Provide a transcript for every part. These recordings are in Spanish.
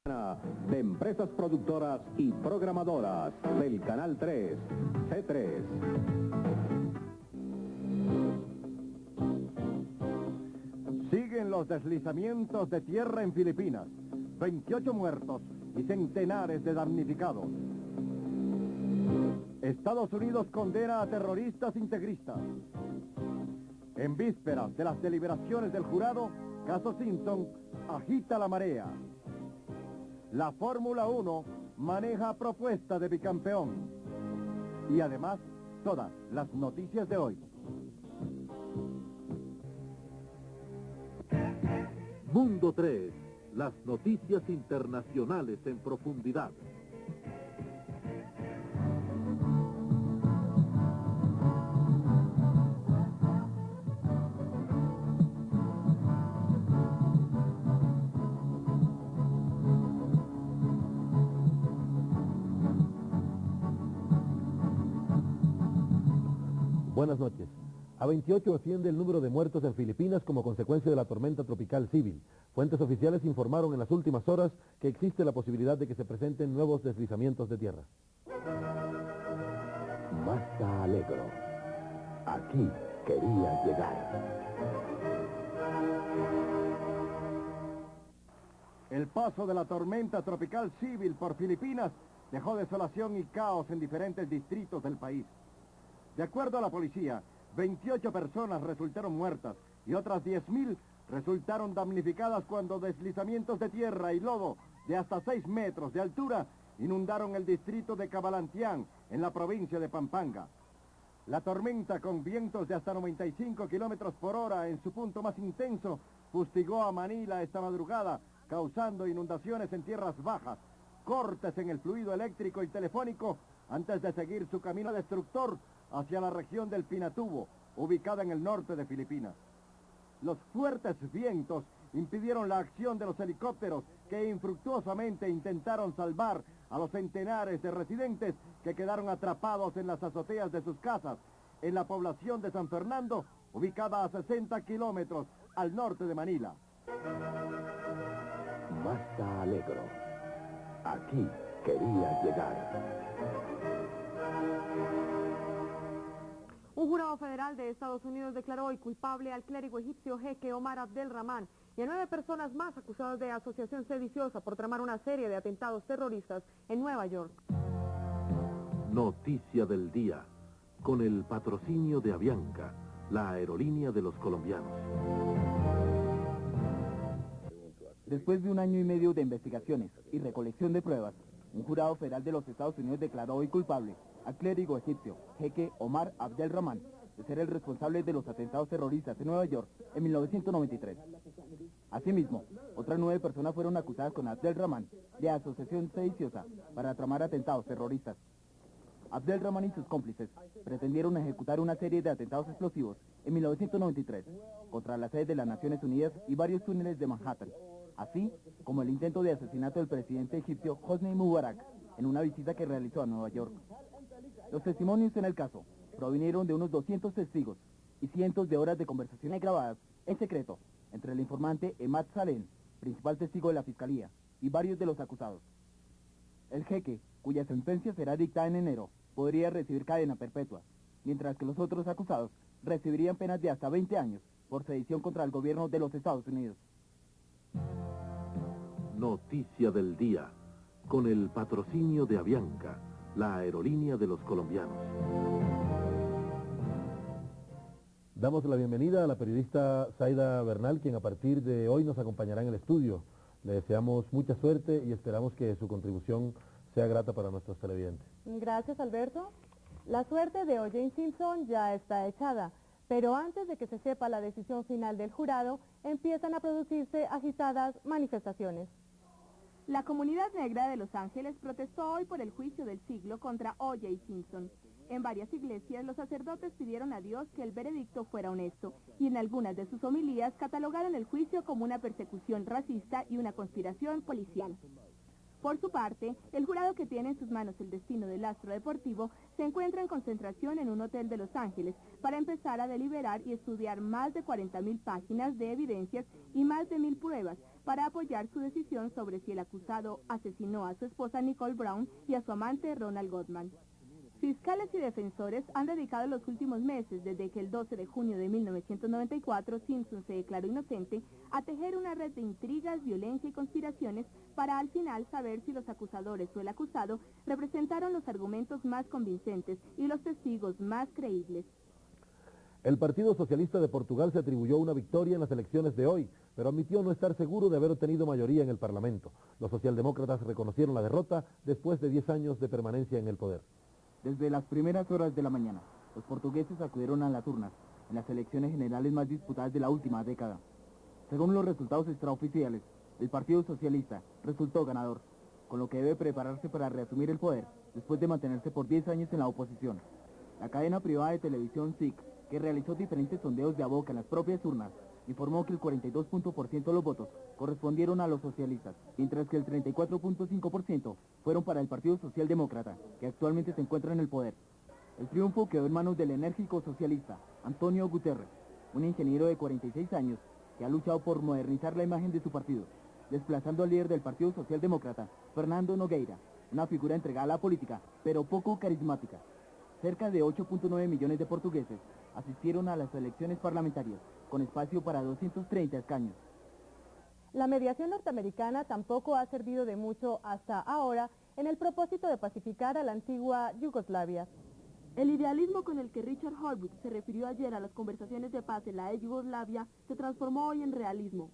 De empresas productoras y programadoras del Canal 3, C3. Siguen los deslizamientos de tierra en Filipinas. 28 muertos y centenares de damnificados. Estados Unidos condena a terroristas integristas. En vísperas de las deliberaciones del jurado, caso Simpson agita la marea. La Fórmula 1 maneja propuesta de bicampeón. Y además, todas las noticias de hoy. Mundo 3, las noticias internacionales en profundidad. Buenas noches. A 28 asciende el número de muertos en Filipinas como consecuencia de la tormenta tropical Sybil. Fuentes oficiales informaron en las últimas horas que existe la posibilidad de que se presenten nuevos deslizamientos de tierra. Basta Alegro. Aquí quería llegar. El paso de la tormenta tropical Sybil por Filipinas dejó desolación y caos en diferentes distritos del país. De acuerdo a la policía, 28 personas resultaron muertas y otras 10.000 resultaron damnificadas cuando deslizamientos de tierra y lodo de hasta 6 metros de altura inundaron el distrito de Cabalantián, en la provincia de Pampanga. La tormenta, con vientos de hasta 95 kilómetros por hora en su punto más intenso, fustigó a Manila esta madrugada, causando inundaciones en tierras bajas, cortes en el fluido eléctrico y telefónico, antes de seguir su camino destructor hacia la región del Pinatubo, ubicada en el norte de Filipinas. Los fuertes vientos impidieron la acción de los helicópteros que infructuosamente intentaron salvar a los centenares de residentes que quedaron atrapados en las azoteas de sus casas, en la población de San Fernando, ubicada a 60 kilómetros al norte de Manila. Basta Alegro. Aquí quería llegar. Un jurado federal de Estados Unidos declaró hoy culpable al clérigo egipcio jeque Omar Abdel-Rahman y a 9 personas más acusadas de asociación sediciosa por tramar una serie de atentados terroristas en Nueva York. Noticia del día, con el patrocinio de Avianca, la aerolínea de los colombianos. Después de 1 año y medio de investigaciones y recolección de pruebas, un jurado federal de los Estados Unidos declaró hoy culpable al clérigo egipcio jeque Omar Abdel-Rahman de ser el responsable de los atentados terroristas en Nueva York en 1993. Asimismo, otras 9 personas fueron acusadas con Abdel-Rahman de asociación sediciosa para tramar atentados terroristas. Abdel-Rahman y sus cómplices pretendieron ejecutar una serie de atentados explosivos en 1993 contra la sede de las Naciones Unidas y varios túneles de Manhattan, así como el intento de asesinato del presidente egipcio Hosni Mubarak en una visita que realizó a Nueva York. Los testimonios en el caso provinieron de unos 200 testigos y cientos de horas de conversaciones grabadas en secreto entre el informante Emad Salem, principal testigo de la Fiscalía, y varios de los acusados. El jeque, cuya sentencia será dictada en enero, podría recibir cadena perpetua, mientras que los otros acusados recibirían penas de hasta 20 años por sedición contra el gobierno de los Estados Unidos. Noticia del día, con el patrocinio de Avianca, la aerolínea de los colombianos. Damos la bienvenida a la periodista Zaida Bernal, quien a partir de hoy nos acompañará en el estudio. Le deseamos mucha suerte y esperamos que su contribución sea grata para nuestros televidentes. Gracias, Alberto. La suerte de O.J. Simpson ya está echada, pero antes de que se sepa la decisión final del jurado, empiezan a producirse agitadas manifestaciones. La comunidad negra de Los Ángeles protestó hoy por el juicio del siglo contra O.J. Simpson. En varias iglesias, los sacerdotes pidieron a Dios que el veredicto fuera honesto, y en algunas de sus homilías catalogaron el juicio como una persecución racista y una conspiración policial. Por su parte, el jurado que tiene en sus manos el destino del astro deportivo se encuentra en concentración en un hotel de Los Ángeles para empezar a deliberar y estudiar más de 40.000 páginas de evidencias y más de 1.000 pruebas para apoyar su decisión sobre si el acusado asesinó a su esposa Nicole Brown y a su amante Ronald Gottman. Fiscales y defensores han dedicado los últimos meses, desde que el 12 de junio de 1994 Simpson se declaró inocente, a tejer una red de intrigas, violencia y conspiraciones para al final saber si los acusadores o el acusado representaron los argumentos más convincentes y los testigos más creíbles. El Partido Socialista de Portugal se atribuyó una victoria en las elecciones de hoy, pero admitió no estar seguro de haber obtenido mayoría en el Parlamento. Los socialdemócratas reconocieron la derrota después de 10 años de permanencia en el poder. Desde las primeras horas de la mañana, los portugueses acudieron a las urnas en las elecciones generales más disputadas de la última década. Según los resultados extraoficiales, el Partido Socialista resultó ganador, con lo que debe prepararse para reasumir el poder después de mantenerse por 10 años en la oposición. La cadena privada de televisión SIC, que realizó diferentes sondeos de a boca en las propias urnas, informó que el 42% de los votos correspondieron a los socialistas, mientras que el 34.5% fueron para el Partido Socialdemócrata, que actualmente se encuentra en el poder. El triunfo quedó en manos del enérgico socialista Antonio Guterres, un ingeniero de 46 años que ha luchado por modernizar la imagen de su partido, desplazando al líder del Partido Socialdemócrata, Fernando Nogueira, una figura entregada a la política, pero poco carismática. Cerca de 8.9 millones de portugueses asistieron a las elecciones parlamentarias, con espacio para 230 escaños. La mediación norteamericana tampoco ha servido de mucho hasta ahora en el propósito de pacificar a la antigua Yugoslavia. El idealismo con el que Richard Holbrooke se refirió ayer a las conversaciones de paz en la ex Yugoslavia se transformó hoy en realismo.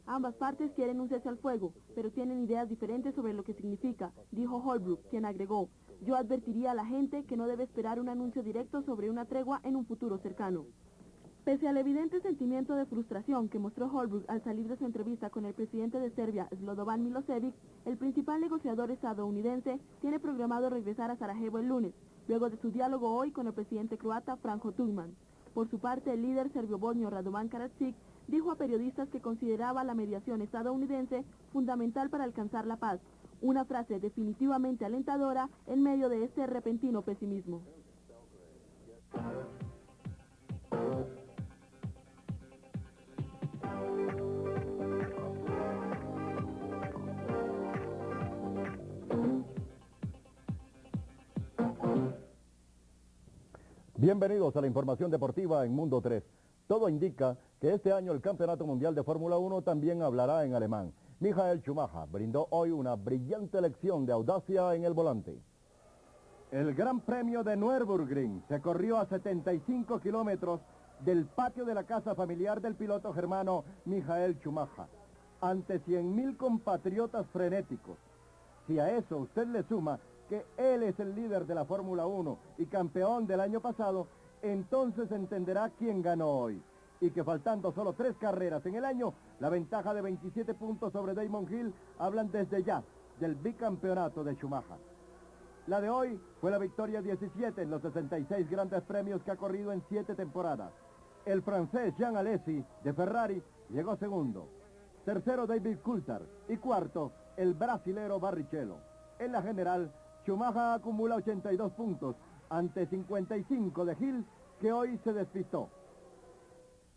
Ambas partes quieren un cese al fuego, pero tienen ideas diferentes sobre lo que significa, dijo Holbrooke, quien agregó: yo advertiría a la gente que no debe esperar un anuncio directo sobre una tregua en un futuro cercano. Pese al evidente sentimiento de frustración que mostró Holbrooke al salir de su entrevista con el presidente de Serbia, Slobodan Milosevic, el principal negociador estadounidense tiene programado regresar a Sarajevo el lunes, luego de su diálogo hoy con el presidente croata Franjo Tuđman. Por su parte, el líder serbio-bosnio Radovan Karadzic dijo a periodistas que consideraba la mediación estadounidense fundamental para alcanzar la paz, una frase definitivamente alentadora en medio de este repentino pesimismo. Bienvenidos a la información deportiva en Mundo 3. Todo indica que este año el Campeonato Mundial de Fórmula 1 también hablará en alemán. Michael Schumacher brindó hoy una brillante lección de audacia en el volante. El Gran Premio de Nürburgring se corrió a 75 kilómetros del patio de la casa familiar del piloto germano Michael Schumacher, ante 100.000 compatriotas frenéticos. Si a eso usted le suma que él es el líder de la Fórmula 1 y campeón del año pasado, entonces entenderá quién ganó hoy. Y que faltando solo 3 carreras en el año, la ventaja de 27 puntos sobre Damon Hill hablan desde ya del bicampeonato de Schumacher. La de hoy fue la victoria 17 en los 66 grandes premios que ha corrido en 7 temporadas. El francés Jean Alesi de Ferrari llegó segundo. Tercero David Coulthard y cuarto el brasilero Barrichello. En la general, Schumacher acumula 82 puntos ante 55 de Hill, que hoy se despistó.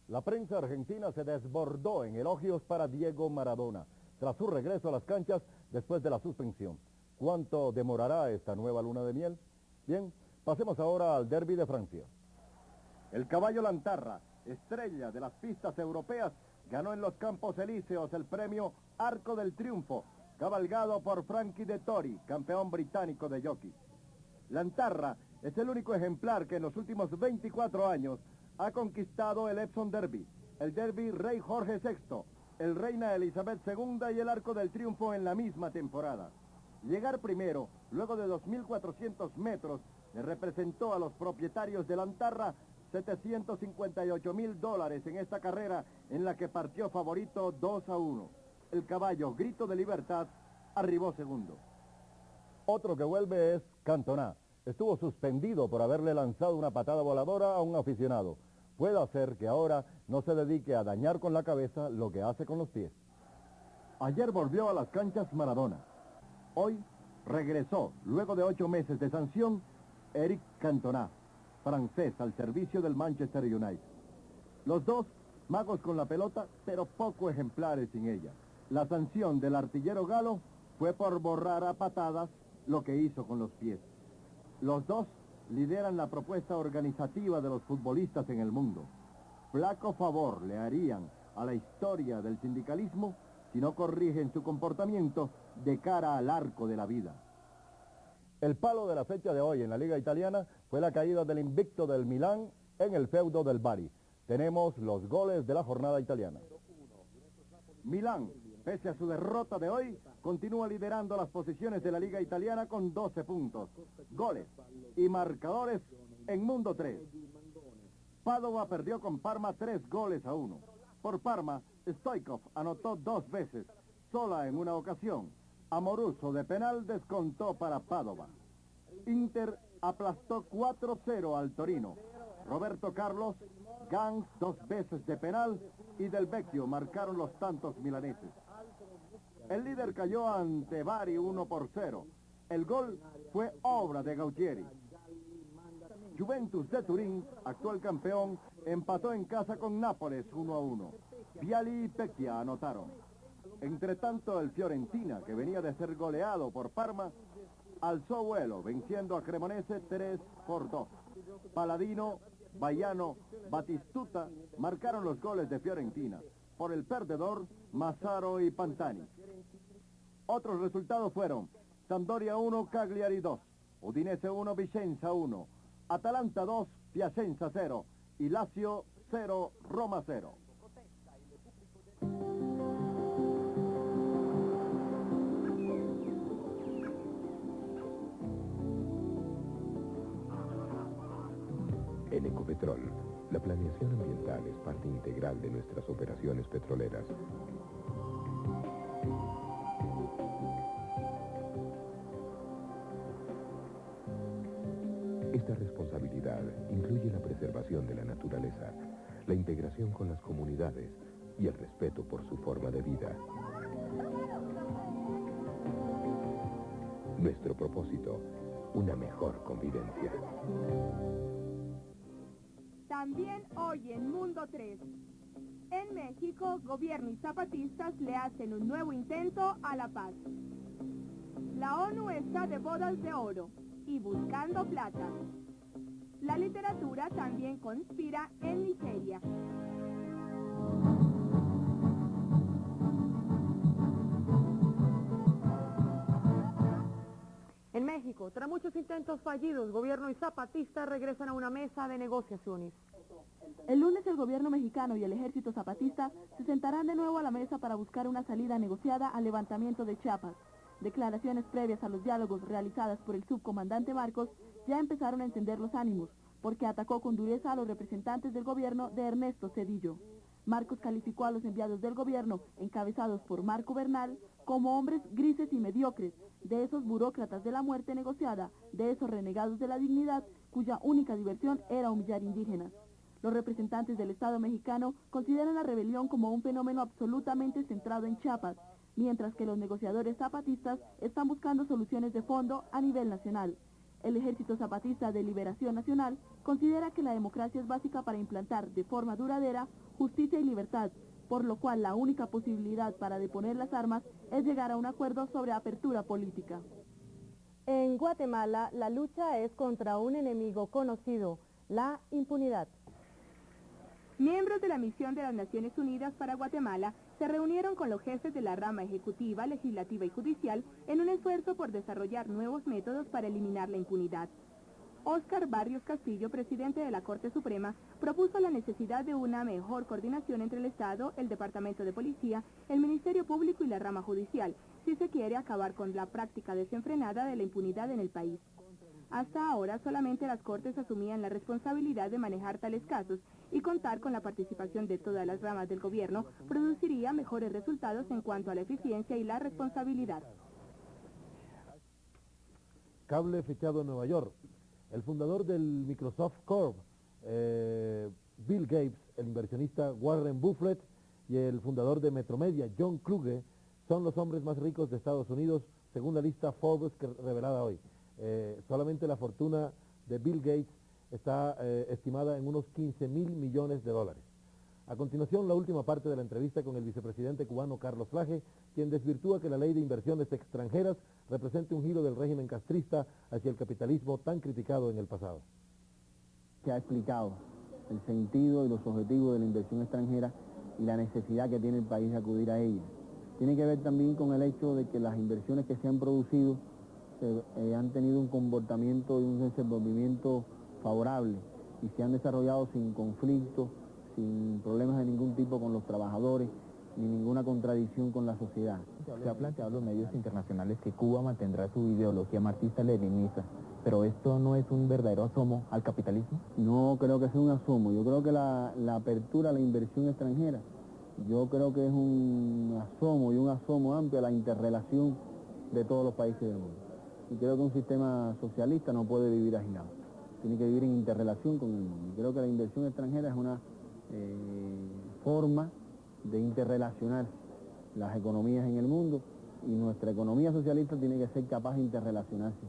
La prensa argentina se desbordó en elogios para Diego Maradona tras su regreso a las canchas después de la suspensión. ¿Cuánto demorará esta nueva luna de miel? Bien, pasemos ahora al derbi de Francia. El caballo Lantarra, estrella de las pistas europeas, ganó en los Campos Elíseos el premio Arco del Triunfo, cabalgado por Frankie Dettori, campeón británico de jockey. Lantarra es el único ejemplar que en los últimos 24 años ha conquistado el Epsom Derby, el Derby Rey Jorge VI, el Reina Elizabeth II y el Arco del Triunfo en la misma temporada. Llegar primero, luego de 2.400 metros, le representó a los propietarios de Lantarra $758.000 en esta carrera en la que partió favorito 2-1. El caballo Grito de Libertad arribó segundo. Otro que vuelve es Cantona. Estuvo suspendido por haberle lanzado una patada voladora a un aficionado. Puede ser que ahora no se dedique a dañar con la cabeza lo que hace con los pies. Ayer volvió a las canchas Maradona. Hoy regresó, luego de 8 meses de sanción, Eric Cantona, francés al servicio del Manchester United. Los dos, magos con la pelota, pero poco ejemplares sin ella. La sanción del artillero galo fue por borrar a patadas lo que hizo con los pies. Los dos lideran la propuesta organizativa de los futbolistas en el mundo. Flaco favor le harían a la historia del sindicalismo si no corrigen su comportamiento de cara al arco de la vida. El palo de la fecha de hoy en la Liga Italiana fue la caída del invicto del Milán en el feudo del Bari. Tenemos los goles de la jornada italiana. Milán, pese a su derrota de hoy, continúa liderando las posiciones de la Liga Italiana con 12 puntos. Goles y marcadores en Mundo 3. Padova perdió con Parma 3-1. Por Parma, Stoichkov anotó 2 veces, sola en una ocasión. Amoruso de penal descontó para Padova. Inter aplastó 4-0 al Torino. Roberto Carlos, Gans 2 veces de penal y Del Vecchio marcaron los tantos milaneses. El líder cayó ante Bari 1-0. El gol fue obra de Gautieri. Juventus de Turín, actual campeón, empató en casa con Nápoles 1-1. Vialli y Pecchia anotaron. Entre tanto, el Fiorentina, que venía de ser goleado por Parma, alzó vuelo, venciendo a Cremonese 3-2. Paladino, Baiano, Batistuta marcaron los goles de Fiorentina. Por el perdedor, Massaro y Pantani. Otros resultados fueron Sampdoria 1, Cagliari 2, Udinese 1, Vicenza 1, Atalanta 2, Piacenza 0 y Lazio 0, Roma 0. En Ecopetrol, la planeación ambiental es parte integral de nuestras operaciones petroleras. Esta responsabilidad incluye la preservación de la naturaleza, la integración con las comunidades y el respeto por su forma de vida. Nuestro propósito, una mejor convivencia. También hoy en Mundo 3. En México, gobierno y zapatistas le hacen un nuevo intento a la paz. La ONU está de bodas de oro y buscando plata. La literatura también conspira en Nigeria. En México, tras muchos intentos fallidos, gobierno y zapatistas regresan a una mesa de negociaciones. El lunes el gobierno mexicano y el ejército zapatista se sentarán de nuevo a la mesa para buscar una salida negociada al levantamiento de Chiapas. Declaraciones previas a los diálogos realizadas por el subcomandante Marcos ya empezaron a encender los ánimos, porque atacó con dureza a los representantes del gobierno de Ernesto Zedillo. Marcos calificó a los enviados del gobierno, encabezados por Marco Bernal, como hombres grises y mediocres, de esos burócratas de la muerte negociada, de esos renegados de la dignidad, cuya única diversión era humillar indígenas. Los representantes del Estado mexicano consideran la rebelión como un fenómeno absolutamente centrado en Chiapas, mientras que los negociadores zapatistas están buscando soluciones de fondo a nivel nacional. El Ejército Zapatista de Liberación Nacional considera que la democracia es básica para implantar de forma duradera justicia y libertad, por lo cual la única posibilidad para deponer las armas es llegar a un acuerdo sobre apertura política. En Guatemala, la lucha es contra un enemigo conocido, la impunidad. Miembros de la misión de las Naciones Unidas para Guatemala se reunieron con los jefes de la rama ejecutiva, legislativa y judicial en un esfuerzo por desarrollar nuevos métodos para eliminar la impunidad. Óscar Barrios Castillo, presidente de la Corte Suprema, propuso la necesidad de una mejor coordinación entre el Estado, el Departamento de Policía, el Ministerio Público y la rama judicial, si se quiere acabar con la práctica desenfrenada de la impunidad en el país. Hasta ahora solamente las Cortes asumían la responsabilidad de manejar tales casos y contar con la participación de todas las ramas del gobierno produciría mejores resultados en cuanto a la eficiencia y la responsabilidad. Cable fechado en Nueva York. El fundador del Microsoft Corp, Bill Gates, el inversionista Warren Buffett y el fundador de Metromedia, John Kluge, son los hombres más ricos de Estados Unidos según la lista Forbes revelada hoy. Solamente la fortuna de Bill Gates está estimada en unos 15.000 millones de dólares. A continuación, la última parte de la entrevista con el vicepresidente cubano Carlos Lage, quien desvirtúa que la ley de inversiones extranjeras represente un giro del régimen castrista hacia el capitalismo tan criticado en el pasado. Que ha explicado el sentido y los objetivos de la inversión extranjera y la necesidad que tiene el país de acudir a ella. Tiene que ver también con el hecho de que las inversiones que se han producido han tenido un comportamiento y un desenvolvimiento favorable y se han desarrollado sin conflicto, sin problemas de ningún tipo con los trabajadores, ni ninguna contradicción con la sociedad. Se ha planteado en los medios internacionales que Cuba mantendrá su ideología marxista-leninista, pero ¿esto no es un verdadero asomo al capitalismo? No creo que sea un asomo, yo creo que la apertura a la inversión extranjera, yo creo que es un asomo y un asomo amplio a la interrelación de todos los países del mundo. Y creo que un sistema socialista no puede vivir aislado, tiene que vivir en interrelación con el mundo. Y creo que la inversión extranjera es una forma de interrelacionar las economías en el mundo y nuestra economía socialista tiene que ser capaz de interrelacionarse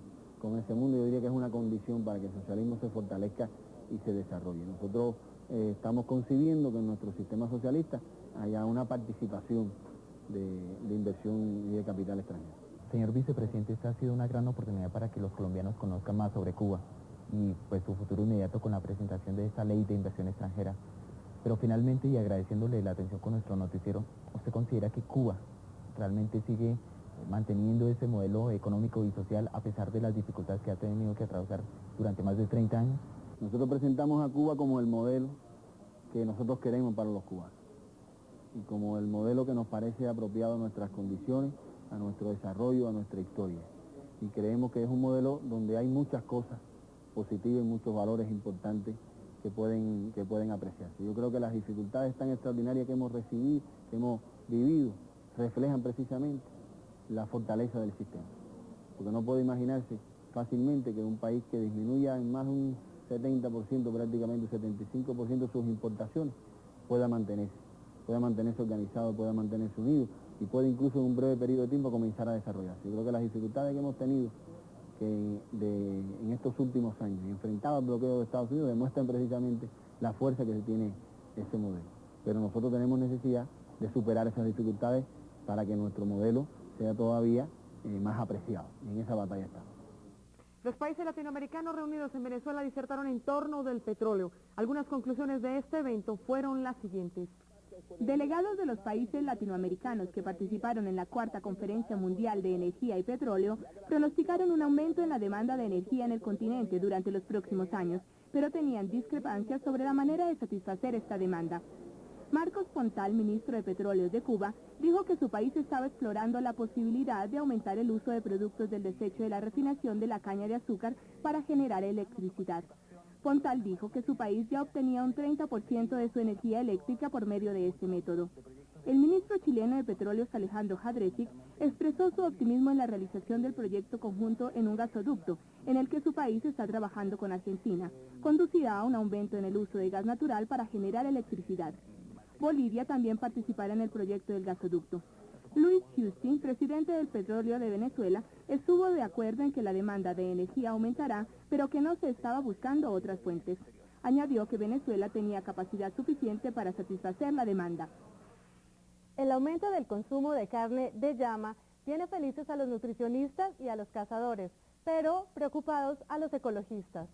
con ese mundo. Yo diría que es una condición para que el socialismo se fortalezca y se desarrolle. Nosotros estamos concibiendo que en nuestro sistema socialista haya una participación de inversión y de capital extranjero. Señor vicepresidente, esta ha sido una gran oportunidad para que los colombianos conozcan más sobre Cuba y pues su futuro inmediato con la presentación de esta ley de inversión extranjera. Pero finalmente, y agradeciéndole la atención con nuestro noticiero, ¿usted considera que Cuba realmente sigue manteniendo ese modelo económico y social a pesar de las dificultades que ha tenido que atravesar durante más de 30 años? Nosotros presentamos a Cuba como el modelo que nosotros queremos para los cubanos y como el modelo que nos parece apropiado a nuestras condiciones, a nuestro desarrollo, a nuestra historia. Y creemos que es un modelo donde hay muchas cosas positivas y muchos valores importantes que pueden apreciarse. Yo creo que las dificultades tan extraordinarias que hemos recibido, que hemos vivido, reflejan precisamente la fortaleza del sistema. Porque no puede imaginarse fácilmente que un país que disminuya en más de un 70%, prácticamente 75% sus importaciones, pueda mantenerse organizado, pueda mantenerse unido y puede incluso en un breve periodo de tiempo comenzar a desarrollarse. Yo creo que las dificultades que hemos tenido en estos últimos años, enfrentados al bloqueo de Estados Unidos, demuestran precisamente la fuerza que se tiene ese modelo. Pero nosotros tenemos necesidad de superar esas dificultades para que nuestro modelo sea todavía más apreciado. En esa batalla estamos. Los países latinoamericanos reunidos en Venezuela disertaron en torno del petróleo. Algunas conclusiones de este evento fueron las siguientes. Delegados de los países latinoamericanos que participaron en la cuarta Conferencia Mundial de Energía y Petróleo pronosticaron un aumento en la demanda de energía en el continente durante los próximos años, pero tenían discrepancias sobre la manera de satisfacer esta demanda. Marcos Pontal, ministro de Petróleos de Cuba, dijo que su país estaba explorando la posibilidad de aumentar el uso de productos del desecho de la refinación de la caña de azúcar para generar electricidad. Pontal dijo que su país ya obtenía un 30% de su energía eléctrica por medio de este método. El ministro chileno de Petróleos, Alejandro Jadrecic, expresó su optimismo en la realización del proyecto conjunto en un gasoducto, en el que su país está trabajando con Argentina, conducirá a un aumento en el uso de gas natural para generar electricidad. Bolivia también participará en el proyecto del gasoducto. Luis Houston, presidente del Petróleo de Venezuela, estuvo de acuerdo en que la demanda de energía aumentará, pero que no se estaba buscando otras fuentes. Añadió que Venezuela tenía capacidad suficiente para satisfacer la demanda. El aumento del consumo de carne de llama tiene felices a los nutricionistas y a los cazadores, pero preocupados a los ecologistas.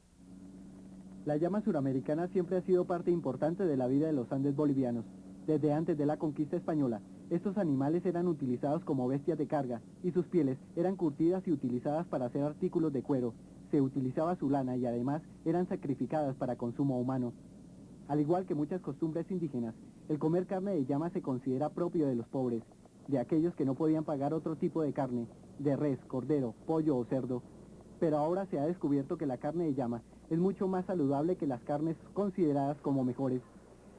La llama suramericana siempre ha sido parte importante de la vida de los Andes bolivianos. Desde antes de la conquista española, estos animales eran utilizados como bestias de carga y sus pieles eran curtidas y utilizadas para hacer artículos de cuero. Se utilizaba su lana y además eran sacrificadas para consumo humano. Al igual que muchas costumbres indígenas, el comer carne de llama se considera propio de los pobres, de aquellos que no podían pagar otro tipo de carne, de res, cordero, pollo o cerdo. Pero ahora se ha descubierto que la carne de llama es mucho más saludable que las carnes consideradas como mejores.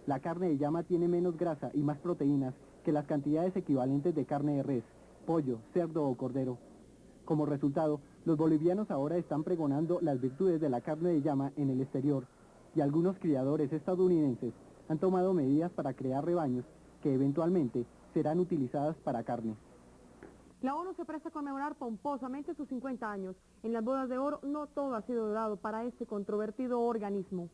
La carne de llama tiene menos grasa y más proteínas que las cantidades equivalentes de carne de res, pollo, cerdo o cordero. Como resultado, los bolivianos ahora están pregonando las virtudes de la carne de llama en el exterior, y algunos criadores estadounidenses han tomado medidas para crear rebaños que eventualmente serán utilizadas para carne. La ONU se presta a conmemorar pomposamente sus 50 años. En las bodas de oro no todo ha sido dado para este controvertido organismo.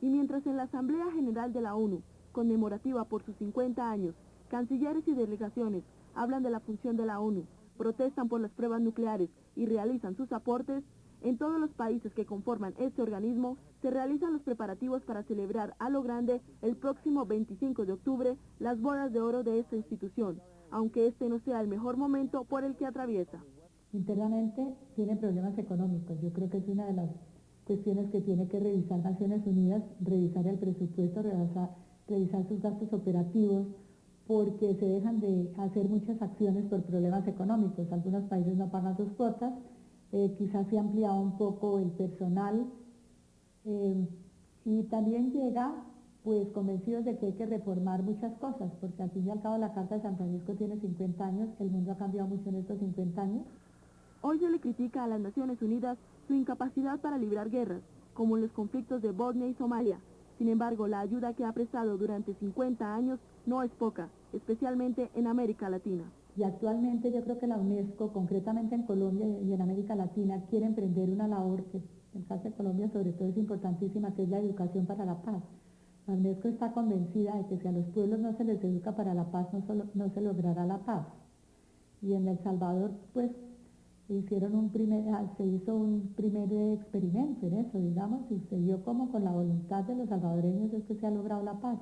Y mientras en la Asamblea General de la ONU, conmemorativa por sus 50 años, cancilleres y delegaciones hablan de la función de la ONU, protestan por las pruebas nucleares y realizan sus aportes, en todos los países que conforman este organismo se realizan los preparativos para celebrar a lo grande el próximo 25 de octubre las bodas de oro de esta institución, aunque este no sea el mejor momento por el que atraviesa. Internamente tiene problemas económicos. Yo creo que es una de las cuestiones que tiene que revisar Naciones Unidas, revisar el presupuesto, revisar sus gastos operativos, porque se dejan de hacer muchas acciones por problemas económicos. Algunos países no pagan sus cuotas, quizás se ha ampliado un poco el personal y también llega pues convencidos de que hay que reformar muchas cosas, porque al fin y al cabo la Carta de San Francisco tiene 50 años, el mundo ha cambiado mucho en estos 50 años. Hoy se le critica a las Naciones Unidas su incapacidad para librar guerras, como en los conflictos de Bosnia y Somalia. Sin embargo, la ayuda que ha prestado durante 50 años no es poca, especialmente en América Latina. Y actualmente yo creo que la UNESCO, concretamente en Colombia y en América Latina, quiere emprender una labor que en el caso de Colombia sobre todo es importantísima, que es la educación para la paz. La UNESCO está convencida de que si a los pueblos no se les educa para la paz, no se logrará la paz. Y en El Salvador, pues, se hizo un primer experimento en eso, digamos, y se vio como con la voluntad de los salvadoreños es que se ha logrado la paz.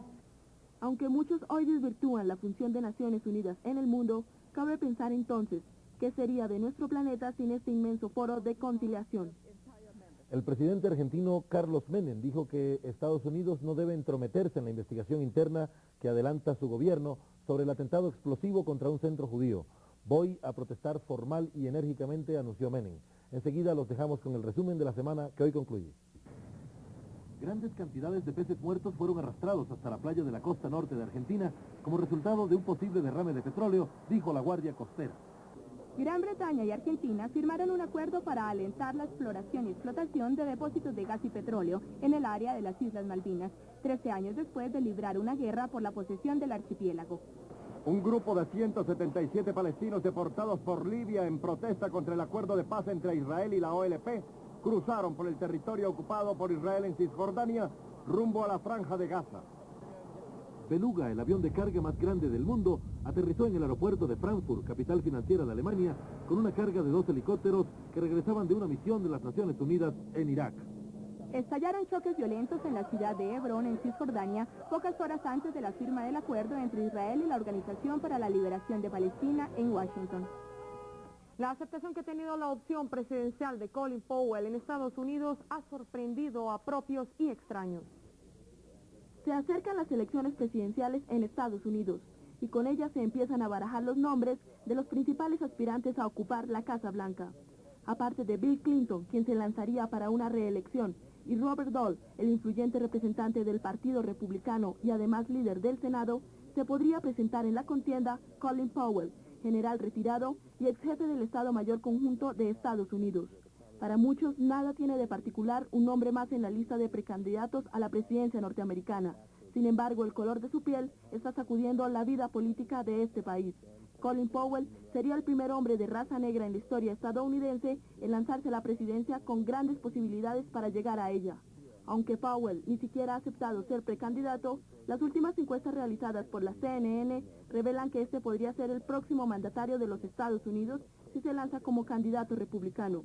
Aunque muchos hoy desvirtúan la función de Naciones Unidas en el mundo, cabe pensar entonces, ¿qué sería de nuestro planeta sin este inmenso foro de conciliación? El presidente argentino Carlos Menem dijo que Estados Unidos no debe entrometerse en la investigación interna que adelanta su gobierno sobre el atentado explosivo contra un centro judío. Voy a protestar formal y enérgicamente, anunció Menem. Enseguida los dejamos con el resumen de la semana que hoy concluye. Grandes cantidades de peces muertos fueron arrastrados hasta la playa de la costa norte de Argentina como resultado de un posible derrame de petróleo, dijo la Guardia Costera. Gran Bretaña y Argentina firmaron un acuerdo para alentar la exploración y explotación de depósitos de gas y petróleo en el área de las Islas Malvinas, 13 años después de librar una guerra por la posesión del archipiélago. Un grupo de 177 palestinos deportados por Libia en protesta contra el acuerdo de paz entre Israel y la OLP cruzaron por el territorio ocupado por Israel en Cisjordania rumbo a la Franja de Gaza. Beluga, el avión de carga más grande del mundo, aterrizó en el aeropuerto de Frankfurt, capital financiera de Alemania, con una carga de 2 helicópteros que regresaban de una misión de las Naciones Unidas en Irak. Estallaron choques violentos en la ciudad de Hebrón, en Cisjordania, pocas horas antes de la firma del acuerdo entre Israel y la Organización para la Liberación de Palestina en Washington. La aceptación que ha tenido la opción presidencial de Colin Powell en Estados Unidos ha sorprendido a propios y extraños. Se acercan las elecciones presidenciales en Estados Unidos y con ellas se empiezan a barajar los nombres de los principales aspirantes a ocupar la Casa Blanca. Aparte de Bill Clinton, quien se lanzaría para una reelección, y Robert Dole, el influyente representante del Partido Republicano y además líder del Senado, se podría presentar en la contienda Colin Powell, general retirado y ex jefe del Estado Mayor Conjunto de Estados Unidos. Para muchos, nada tiene de particular un nombre más en la lista de precandidatos a la presidencia norteamericana. Sin embargo, el color de su piel está sacudiendo la vida política de este país. Colin Powell sería el primer hombre de raza negra en la historia estadounidense en lanzarse a la presidencia con grandes posibilidades para llegar a ella. Aunque Powell ni siquiera ha aceptado ser precandidato, las últimas encuestas realizadas por la CNN revelan que este podría ser el próximo mandatario de los Estados Unidos si se lanza como candidato republicano.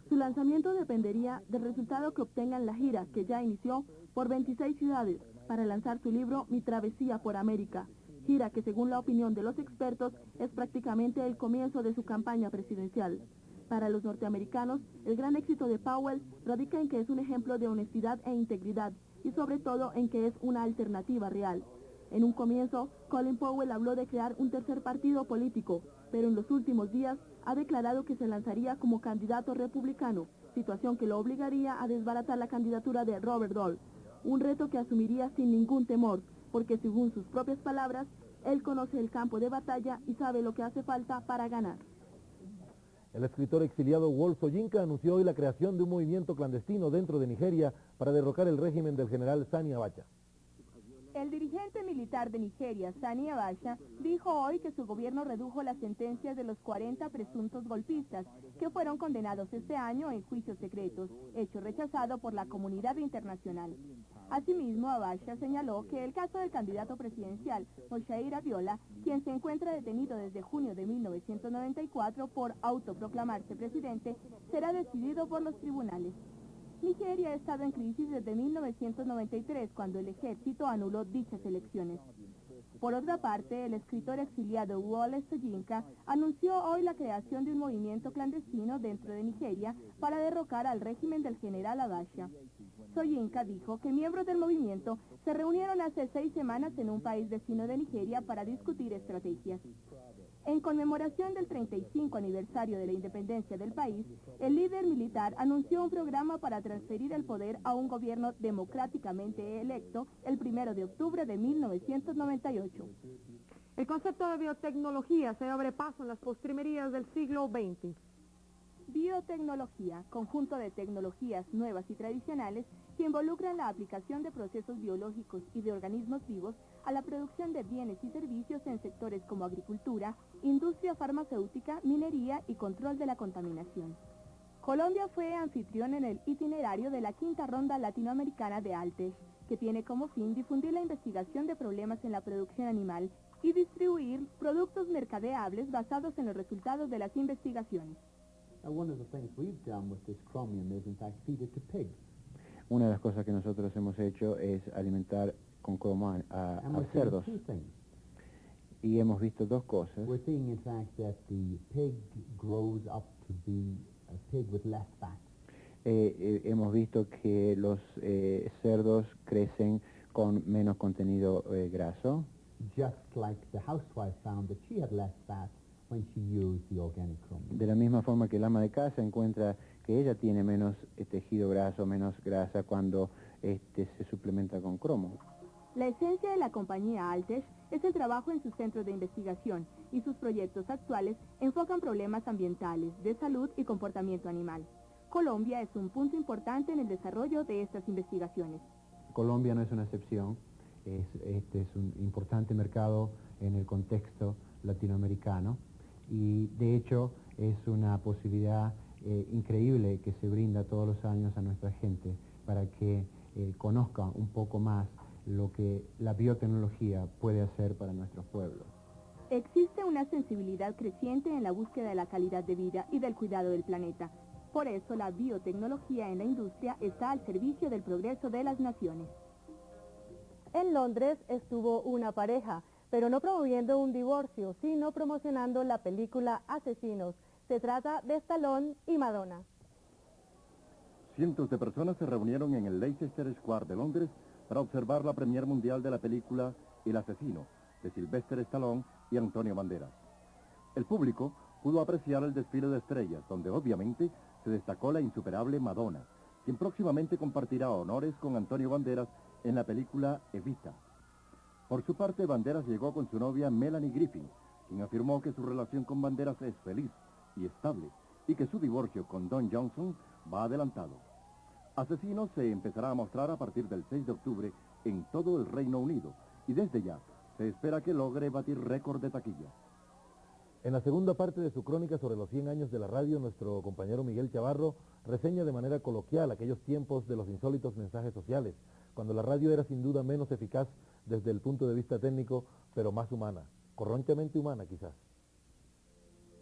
Su lanzamiento dependería del resultado que obtenga en la gira que ya inició por 26 ciudades para lanzar su libro Mi Travesía por América, gira que según la opinión de los expertos es prácticamente el comienzo de su campaña presidencial. Para los norteamericanos, el gran éxito de Powell radica en que es un ejemplo de honestidad e integridad y sobre todo en que es una alternativa real. En un comienzo, Colin Powell habló de crear un tercer partido político, pero en los últimos días ha declarado que se lanzaría como candidato republicano, situación que lo obligaría a desbaratar la candidatura de Robert Dole, un reto que asumiría sin ningún temor, porque según sus propias palabras, él conoce el campo de batalla y sabe lo que hace falta para ganar. El escritor exiliado Wole Soyinka anunció hoy la creación de un movimiento clandestino dentro de Nigeria para derrocar el régimen del general Sani Abacha. El dirigente militar de Nigeria, Sani Abacha, dijo hoy que su gobierno redujo las sentencias de los 40 presuntos golpistas que fueron condenados este año en juicios secretos, hecho rechazado por la comunidad internacional. Asimismo, Abacha señaló que el caso del candidato presidencial, Moshair Abiola, quien se encuentra detenido desde junio de 1994 por autoproclamarse presidente, será decidido por los tribunales. Nigeria ha estado en crisis desde 1993, cuando el ejército anuló dichas elecciones. Por otra parte, el escritor exiliado Wole Soyinka anunció hoy la creación de un movimiento clandestino dentro de Nigeria para derrocar al régimen del general Abacha. Soyinka dijo que miembros del movimiento se reunieron hace 6 semanas en un país vecino de Nigeria para discutir estrategias. En conmemoración del 35 aniversario de la independencia del país, el líder militar anunció un programa para transferir el poder a un gobierno democráticamente electo el 1 de octubre de 1998. El concepto de biotecnología se abre paso en las postrimerías del siglo XX. Biotecnología, conjunto de tecnologías nuevas y tradicionales que involucran la aplicación de procesos biológicos y de organismos vivos a la producción de bienes y servicios en sectores como agricultura, industria farmacéutica, minería y control de la contaminación. Colombia fue anfitrión en el itinerario de la 5ª ronda latinoamericana de Altech, que tiene como fin difundir la investigación de problemas en la producción animal y distribuir productos mercadeables basados en los resultados de las investigaciones. Una de las cosas que nosotros hemos hecho es alimentar con cromo a cerdos. Y hemos visto 2 cosas. Hemos visto que los cerdos crecen con menos contenido graso. De la misma forma que el ama de casa encuentra que ella tiene menos tejido graso, menos grasa cuando se suplementa con cromo. La esencia de la compañía Altech es el trabajo en sus centros de investigación y sus proyectos actuales enfocan problemas ambientales, de salud y comportamiento animal. Colombia es un punto importante en el desarrollo de estas investigaciones. Colombia no es una excepción, es un importante mercado en el contexto latinoamericano y de hecho es una posibilidad increíble que se brinda todos los años a nuestra gente para que conozca un poco más lo que la biotecnología puede hacer para nuestros pueblos. Existe una sensibilidad creciente en la búsqueda de la calidad de vida y del cuidado del planeta. Por eso la biotecnología en la industria está al servicio del progreso de las naciones. En Londres estuvo una pareja, pero no promoviendo un divorcio, sino promocionando la película Asesinos. Se trata de Stallone y Madonna. Cientos de personas se reunieron en el Leicester Square de Londres para observar la premier mundial de la película El Asesino, de Sylvester Stallone y Antonio Banderas. El público pudo apreciar el desfile de estrellas, donde obviamente se destacó la insuperable Madonna, quien próximamente compartirá honores con Antonio Banderas en la película Evita. Por su parte, Banderas llegó con su novia Melanie Griffin, quien afirmó que su relación con Banderas es feliz y estable, y que su divorcio con Don Johnson va adelantado. Asesinos se empezará a mostrar a partir del 6 de octubre en todo el Reino Unido, y desde ya se espera que logre batir récord de taquilla. En la segunda parte de su crónica sobre los 100 años de la radio, nuestro compañero Miguel Chavarro reseña de manera coloquial aquellos tiempos de los insólitos mensajes sociales, cuando la radio era sin duda menos eficaz desde el punto de vista técnico, pero más humana, corronchamente humana quizás.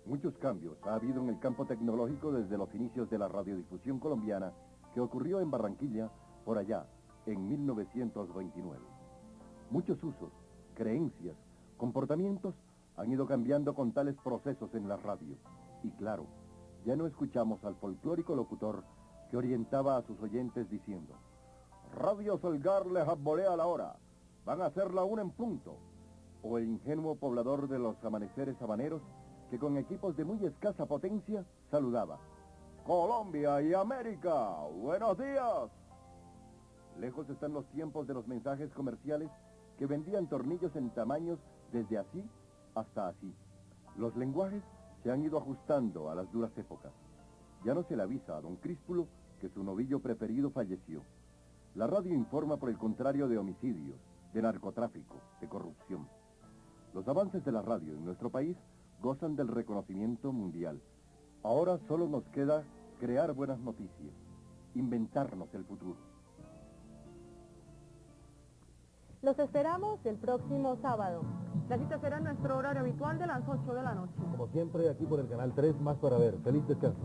Muchos cambios ha habido en el campo tecnológico desde los inicios de la radiodifusión colombiana, que ocurrió en Barranquilla por allá, en 1929. Muchos usos, creencias, comportamientos han ido cambiando con tales procesos en la radio. Y claro, ya no escuchamos al folclórico locutor que orientaba a sus oyentes diciendo: Radio Solgar les abolea la hora, van a ser la 1 en punto. O el ingenuo poblador de los amaneceres habaneros que con equipos de muy escasa potencia saludaba: Colombia y América, buenos días. Lejos están los tiempos de los mensajes comerciales que vendían tornillos en tamaños desde así hasta así. Los lenguajes se han ido ajustando a las duras épocas. Ya no se le avisa a don Críspulo que su novillo preferido falleció. La radio informa por el contrario de homicidios, de narcotráfico, de corrupción. Los avances de la radio en nuestro país gozan del reconocimiento mundial. Ahora solo nos queda crear buenas noticias, inventarnos el futuro. Los esperamos el próximo sábado. La cita será en nuestro horario habitual de las 8 de la noche. Como siempre, aquí por el Canal 3, Más para Ver. Feliz descanso.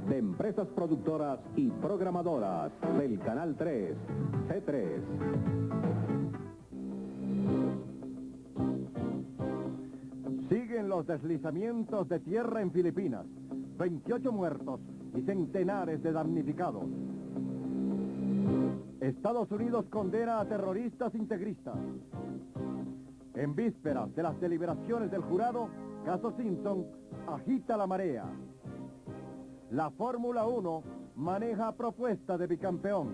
De empresas productoras y programadoras del Canal 3, C3. Siguen los deslizamientos de tierra en Filipinas. 28 muertos y centenares de damnificados. Estados Unidos condena a terroristas integristas. En vísperas de las deliberaciones del jurado, caso Simpson agita la marea. La Fórmula 1 maneja propuesta de bicampeón.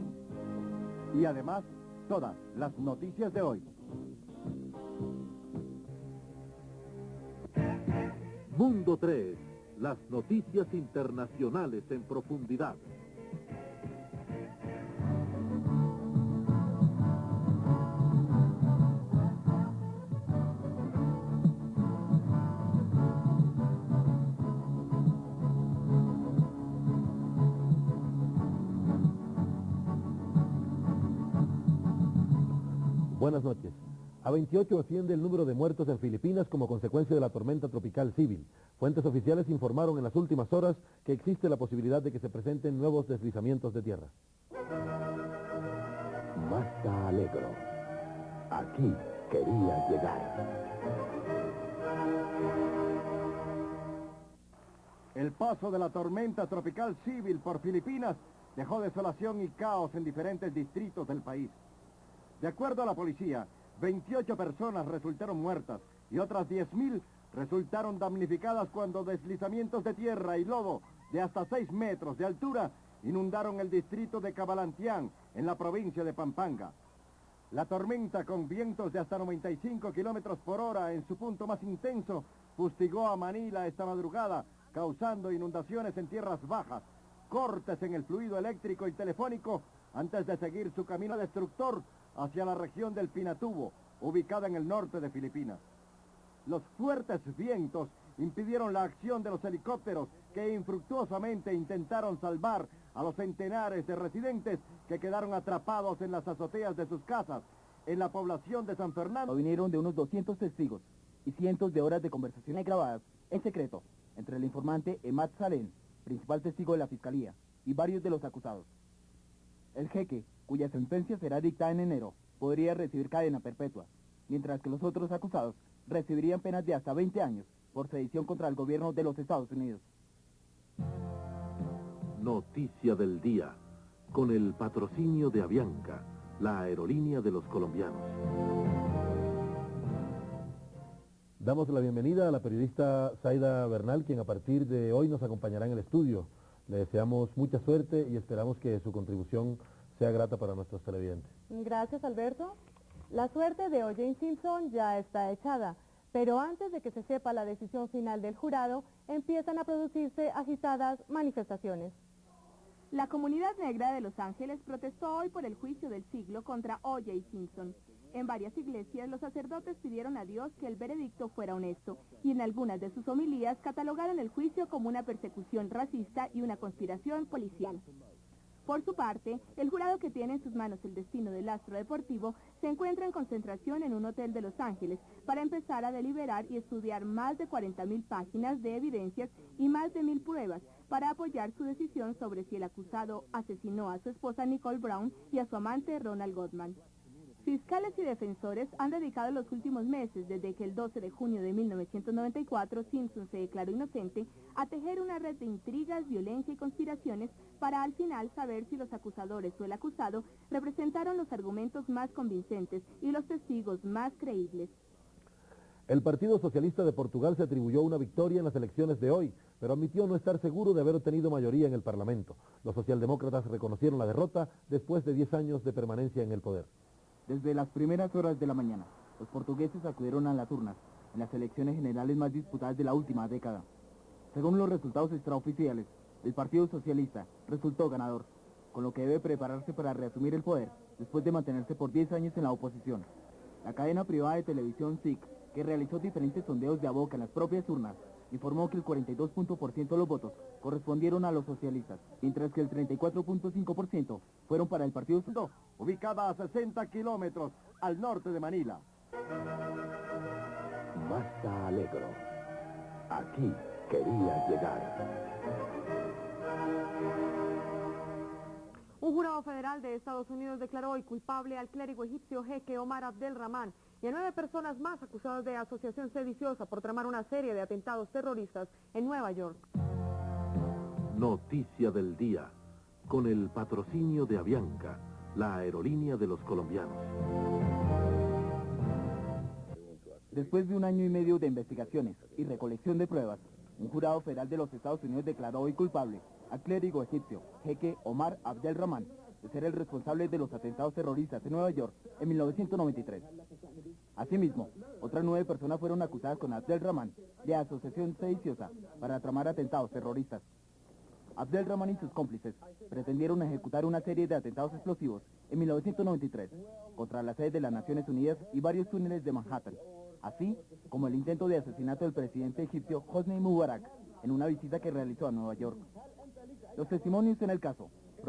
Y además, todas las noticias de hoy. Mundo 3, las noticias internacionales en profundidad. Buenas noches. A 28 asciende el número de muertos en Filipinas como consecuencia de la tormenta tropical Sybil. Fuentes oficiales informaron en las últimas horas que existe la posibilidad de que se presenten nuevos deslizamientos de tierra. Mazda Alegro. Aquí quería llegar. El paso de la tormenta tropical Sybil por Filipinas dejó desolación y caos en diferentes distritos del país. De acuerdo a la policía, 28 personas resultaron muertas y otras 10.000 resultaron damnificadas cuando deslizamientos de tierra y lodo de hasta 6 metros de altura inundaron el distrito de Cabalantián, en la provincia de Pampanga. La tormenta, con vientos de hasta 95 kilómetros por hora en su punto más intenso, fustigó a Manila esta madrugada, causando inundaciones en tierras bajas, cortes en el fluido eléctrico y telefónico, antes de seguir su camino destructor hacia la región del Pinatubo, ubicada en el norte de Filipinas. Los fuertes vientos impidieron la acción de los helicópteros que infructuosamente intentaron salvar a los centenares de residentes que quedaron atrapados en las azoteas de sus casas en la población de San Fernando. Vinieron de unos 200 testigos y cientos de horas de conversaciones grabadas en secreto entre el informante Emad Salem, principal testigo de la Fiscalía, y varios de los acusados. El jeque, cuya sentencia será dictada en enero, podría recibir cadena perpetua, mientras que los otros acusados recibirían penas de hasta 20 años por sedición contra el gobierno de los Estados Unidos. Noticia del día, con el patrocinio de Avianca, la aerolínea de los colombianos. Damos la bienvenida a la periodista Zaida Bernal, quien a partir de hoy nos acompañará en el estudio. Le deseamos mucha suerte y esperamos que su contribución sea grata para nuestros televidentes. Gracias, Alberto. La suerte de O.J. Simpson ya está echada, pero antes de que se sepa la decisión final del jurado, empiezan a producirse agitadas manifestaciones. La comunidad negra de Los Ángeles protestó hoy por el juicio del siglo contra O.J. Simpson. En varias iglesias, los sacerdotes pidieron a Dios que el veredicto fuera honesto, y en algunas de sus homilías catalogaron el juicio como una persecución racista y una conspiración policial. Por su parte, el jurado, que tiene en sus manos el destino del astro deportivo, se encuentra en concentración en un hotel de Los Ángeles para empezar a deliberar y estudiar más de 40.000 páginas de evidencias y más de 1.000 pruebas para apoyar su decisión sobre si el acusado asesinó a su esposa Nicole Brown y a su amante Ronald Goldman. Fiscales y defensores han dedicado los últimos meses, desde que el 12 de junio de 1994 Simpson se declaró inocente, a tejer una red de intrigas, violencia y conspiraciones para al final saber si los acusadores o el acusado representaron los argumentos más convincentes y los testigos más creíbles. El Partido Socialista de Portugal se atribuyó una victoria en las elecciones de hoy, pero admitió no estar seguro de haber obtenido mayoría en el Parlamento. Los socialdemócratas reconocieron la derrota después de 10 años de permanencia en el poder. Desde las primeras horas de la mañana, los portugueses acudieron a las urnas en las elecciones generales más disputadas de la última década. Según los resultados extraoficiales, el Partido Socialista resultó ganador, con lo que debe prepararse para reasumir el poder después de mantenerse por 10 años en la oposición. La cadena privada de televisión SIC, que realizó diferentes sondeos de a boca en las propias urnas, informó que el 42% de los votos correspondieron a los socialistas, mientras que el 34.5% fueron para el Partido Socialista. Ubicada a 60 kilómetros al norte de Manila. Mazda Allegro. Aquí querías llegar. Un jurado federal de Estados Unidos declaró hoy culpable al clérigo egipcio jeque Omar Abdel Rahman y a 9 personas más acusadas de asociación sediciosa por tramar una serie de atentados terroristas en Nueva York. Noticia del día, con el patrocinio de Avianca, la aerolínea de los colombianos. Después de un año y medio de investigaciones y recolección de pruebas, un jurado federal de los Estados Unidos declaró hoy culpable al clérigo egipcio jeque Omar Abdel Rahman de ser el responsable de los atentados terroristas en Nueva York en 1993. Asimismo, otras 9 personas fueron acusadas con Abdel Rahman de asociación sediciosa para tramar atentados terroristas. Abdel Rahman y sus cómplices pretendieron ejecutar una serie de atentados explosivos en 1993 contra la sede de las Naciones Unidas y varios túneles de Manhattan, así como el intento de asesinato del presidente egipcio Hosni Mubarak en una visita que realizó a Nueva York. Los testimonios en el caso